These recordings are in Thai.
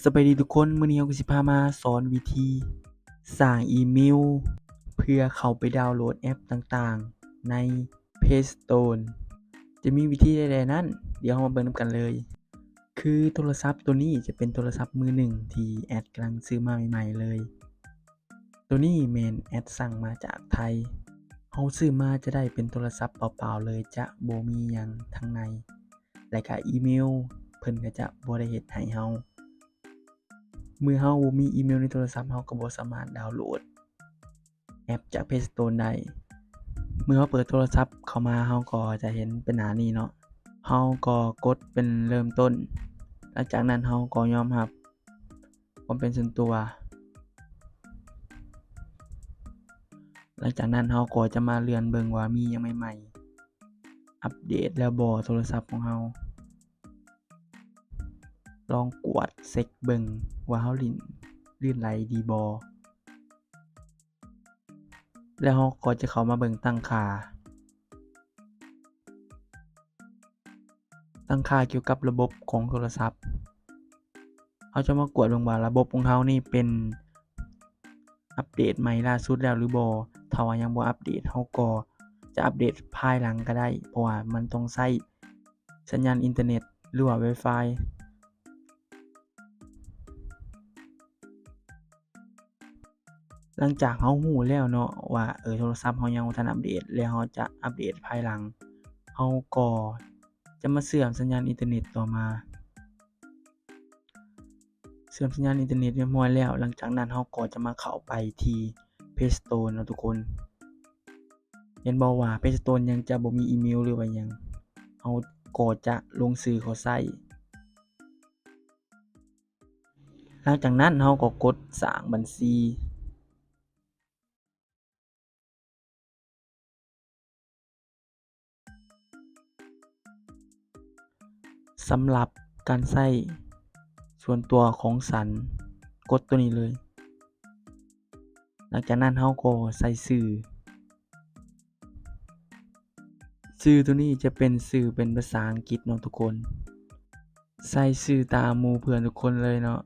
สบายดีทุกคนมื้อนี้เราก็สิพามาสอนวิธีสร้างอีเมลเพื่อเข้าไปดาวน์โหลดแอปต่างๆใน Play Store จะมีวิธีใดๆนั้นเดี๋ยวเรามาเบิ่งนำกันเลยคือโทรศัพท์ตัวนี้จะเป็นโทรศัพท์มือหนึ่งที่แอดกำลังซื้อมาใหม่ๆเลยตัวนี้แม่นแอดสั่งมาจากไทยเราซื้อมาจะได้เป็นโทรศัพท์เปล่าๆเลยจะบ่มีหยังข้างในและก็อีเมลเพิ่นก็จะบ่ได้เฮ็ดให้เราเมื่อเราบ่มีอีเมลในโทรศัพท์เราก็บ่สามารถดาวน์โหลดแอปจาก Play Store ได้เมื่อเราเปิดโทรศัพท์เข้ามาเราก็จะเห็นเป็นหน้านี้เนาะเราก็กดเป็นเริ่มต้นหลังจากนั้นเราก็ยอมรับความเป็นส่วนตัวหลังจากนั้นเราก็จะมาเลื่อนเบิ่งว่ามีหยังใหม่ๆอัปเดตแล้วบ่โทรศัพท์ของเราลองกวดเช็กเบิ่งว่าเราลื่นไหลดีบ่แล้วเราก็จะเข้ามาเบิ่งตั้งค่าเกี่ยวกับระบบของโทรศัพท์เราจะมากวดเบิ่งว่าระบบของเรานี่เป็นอัปเดตใหม่ล่าสุดแล้วหรือบ่ถ้าว่ายังบ่อัปเดตเราก็จะอัปเดตภายหลังก็ได้เพราะว่ามันต้องใช้สัญญาณอินเทอร์เน็ตหรือว่า Wi-Fi หลังจากเรารู้แล้วเนาะว่าโทรศัพท์เรายังบ่ทันอัปเดตแล้วเราจะอัปเดตภายหลังเราก็จะมาเชื่อมสัญญาณอินเทอร์เน็ตต่อมาเชื่อมสัญญาณอินเทอร์เน็ตเรียบร้อยแล้วหลังจากนั้นเราก็จะมาเข้าไปที่ Play Store เนาะทุกคนเห็นบ่ว่า Play Store ยังจะบ่มีอีเมลหรือว่าหยังเราก็จะลงชื่อเขาใส่หลังจากนั้นเราก็กดสร้างบัญชีสำหรับการใช้ส่วนตัวของฉันกดตัวนี้เลยหลังจากนั้นเราก็ใส่ชื่อตัวนี้จะเป็นชื่อเป็นภาษาอังกฤษเนาะทุกคนใส่ชื่อตามหมู่เพื่อนทุกคนเลยเนาะ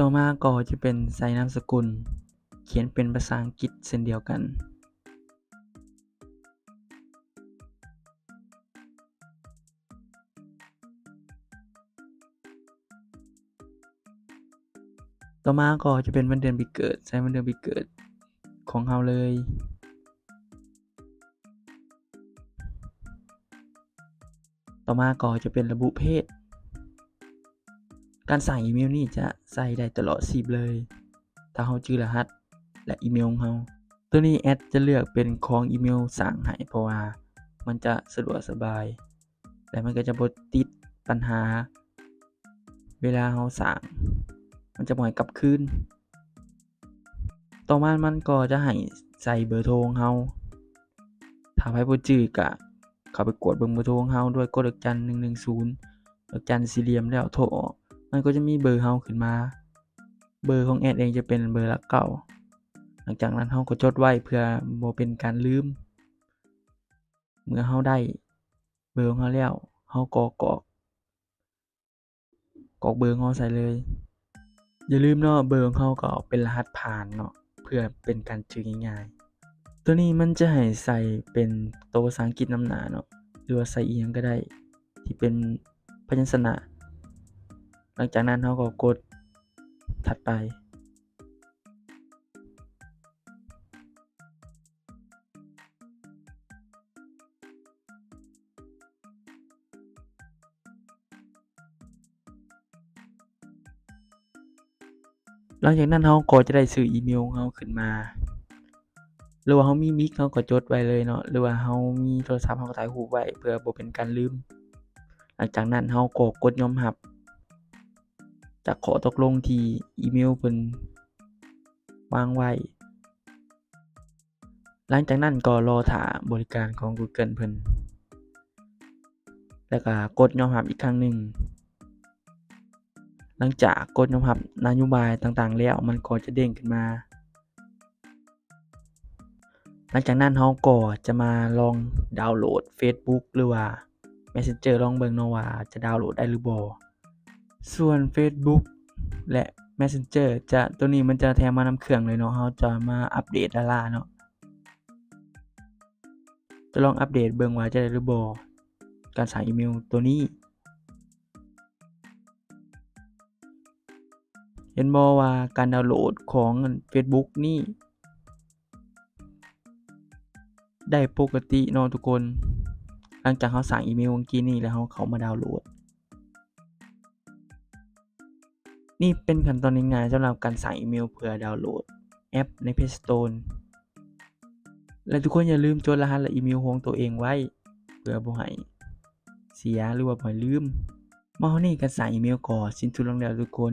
ต่อมาก็จะเป็นใส่นามสกุลเขียนเป็นภาษาอังกฤษเช่นเดียวกันต่อมาก็จะเป็นวันเดือนปีเกิดใส่วันเดือนปีเกิดของเราเลยต่อมาก็จะเป็นระบุเพศการใส่อีเมลนี่จะใส่ได้ตลอดชีพเลยถ้าเราจื้อรหัสและอีเมลของเราตัวนี้แอดจะเลือกเป็นของอีเมลสร้างให้เพราะว่ามันจะสะดวกสบายและมันก็จะบ่ติดปัญหาเวลาเราสร้างมันจะบ่ให้กลับคืนต่อมามันก็จะให้ใส่เบอร์โทรของเราถ้าไผบ่จื้อก็เข้าไปกดเบิ่งเบอร์โทรของเราด้วยกดดอกจัน110ดอกจันสี่เหลี่ยมแล้วโทรออกมันก็จะมีเบอร์เราขึ้นมาเบอร์ของแอดเองจะเป็นเบอร์หลักเก่าหลังจากนั้นเราก็จดไว้เพื่อบ่เป็นการลืมเมื่อเราได้เบอร์ของเราแล้วเราก็กรอกเบอร์ของเราใส่เลยอย่าลืมเนาะเบอร์ของเราก็เอาเป็นรหัสผ่านเนาะเพื่อเป็นการจื้อง่ายๆตัวนี้มันจะให้ใส่เป็นตัวภาษาอังกฤษนำหน้าเนาะหรือว่าใส่อีหยังก็ได้ที่เป็นพยัญชนะหลังจากนั้นเราก็กดถัดไปหลังจากนั้นเราก็จะได้ชื่ออีเมลของเราขึ้นมาหรือว่าเรามีมิกเราก็จดไว้เลยเนาะหรือว่าเรามีโทรศัพท์เราก็ถ่ายรูปไว้เพื่อบ่เป็นการลืม หลังจากนั้นเราก็กดยอมรับจากข้อตกลงที่อีเมลเพิ่นวางไว้หลังจากนั้นก็รอท่าบริการของ Google เพิ่นแล้วก็กดยอมรับอีกครั้งหนึ่งหลังจากกดยอมรับนโยบายต่างๆแล้วมันก็จะเด้งขึ้นมาหลังจากนั้นเราก็จะมาลองดาวน์โหลด Facebook หรือว่า Messenger ลองเบิ่งเนาะว่าจะดาวน์โหลดได้หรือบ่ส่วน Facebook และ Messenger ตัวนี้มันจะแถมมานำเครื่องเลยเนาะเราจะมาอัปเดตดาราเนาะจะลองอัปเดตเบิ่งว่าจะได้หรือบ่การสร้างอีเมลตัวนี้เห็นบ่ว่าการดาวน์โหลดของ Facebook นี่ได้ปกติเนาะทุกคนหลังจากเราสร้างอีเมลเมื่อกี้นี้แล้วเราเข้ามาดาวน์โหลดนี่เป็นขั้นตอนง่ายๆสำหรับการสร้างอีเมลเพื่อดาวน์โหลดแอปใน Play Store และทุกคนอย่าลืมจดรหัสและอีเมลของตัวเองไว้เพื่อบ่ให้เสียหรือว่าบ่ให้ลืมมาเฮานี้การสร้างอีเมลก็สิ้นสุดลงแล้วทุกคน